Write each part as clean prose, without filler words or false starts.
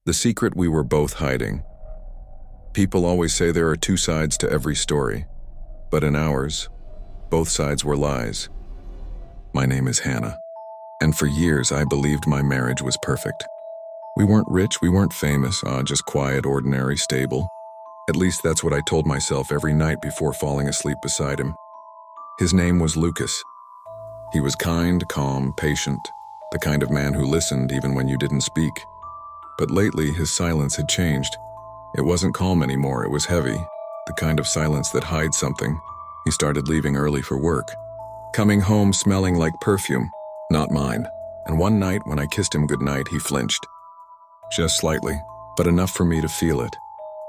The secret we were both hiding. People always say there are two sides to every story, but in ours, both sides were lies. My name is Hannah, and for years I believed my marriage was perfect. We weren't rich, we weren't famous, just quiet, ordinary, stable. At least that's what I told myself every night before falling asleep beside him. His name was Lucas. He was kind, calm, patient, the kind of man who listened even when you didn't speak. But lately, his silence had changed. It wasn't calm anymore, it was heavy, the kind of silence that hides something. He started leaving early for work, coming home smelling like perfume, not mine. And one night when I kissed him goodnight, he flinched. Just slightly, but enough for me to feel it.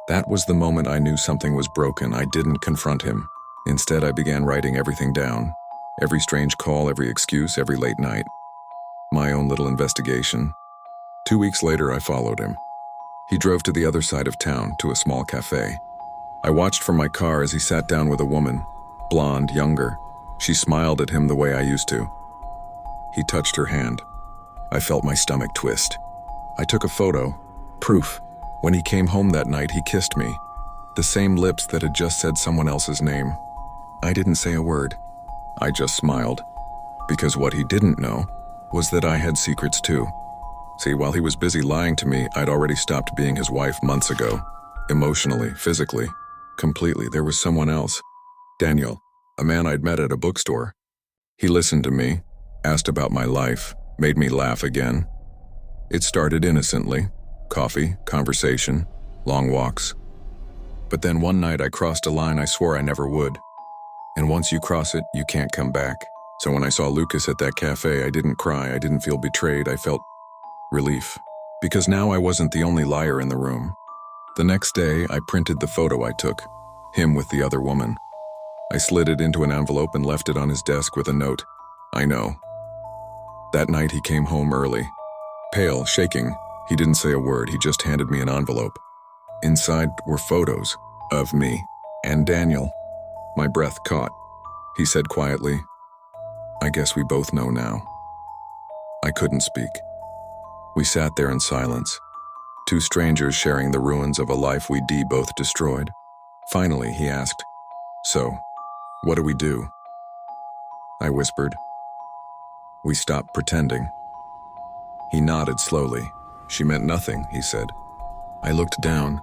That was the moment I knew something was broken. I didn't confront him. Instead, I began writing everything down. Every strange call, every excuse, every late night. My own little investigation. 2 weeks later, I followed him. He drove to the other side of town, to a small cafe. I watched from my car as he sat down with a woman, blonde, younger. She smiled at him the way I used to. He touched her hand. I felt my stomach twist. I took a photo. Proof. When he came home that night, he kissed me. The same lips that had just said someone else's name. I didn't say a word. I just smiled. Because what he didn't know was that I had secrets too. See, while he was busy lying to me, I'd already stopped being his wife months ago. Emotionally, physically, completely. There was someone else. Daniel, a man I'd met at a bookstore. He listened to me, asked about my life, made me laugh again. It started innocently. Coffee, conversation, long walks. But then one night I crossed a line I swore I never would. And once you cross it, you can't come back. So when I saw Lucas at that cafe, I didn't cry, I didn't feel betrayed, I felt relief. Because now I wasn't the only liar in the room. The next day, I printed the photo I took, him with the other woman. I slid it into an envelope and left it on his desk with a note. I know. That night he came home early. Pale, shaking. He didn't say a word, he just handed me an envelope. Inside were photos of me and Daniel. My breath caught. He said quietly, "I guess we both know now." I couldn't speak. We sat there in silence, two strangers sharing the ruins of a life we both destroyed. Finally, he asked, "So, what do we do?" I whispered, "We stop pretending." He nodded slowly. "She meant nothing," he said. I looked down.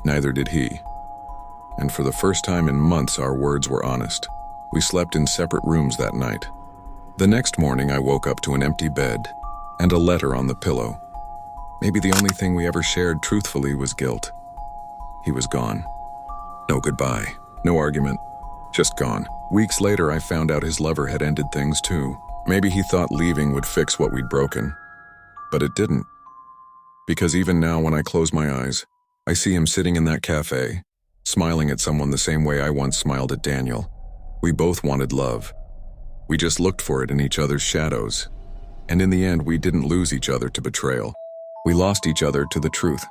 Neither did he. And for the first time in months, our words were honest. We slept in separate rooms that night. The next morning, I woke up to an empty bed and a letter on the pillow. Maybe the only thing we ever shared truthfully was guilt. He was gone. No goodbye, no argument, just gone. Weeks later, I found out his lover had ended things too. Maybe he thought leaving would fix what we'd broken. But it didn't. Because even now, when I close my eyes, I see him sitting in that cafe, smiling at someone the same way I once smiled at Daniel. We both wanted love. We just looked for it in each other's shadows. And in the end, we didn't lose each other to betrayal. We lost each other to the truth.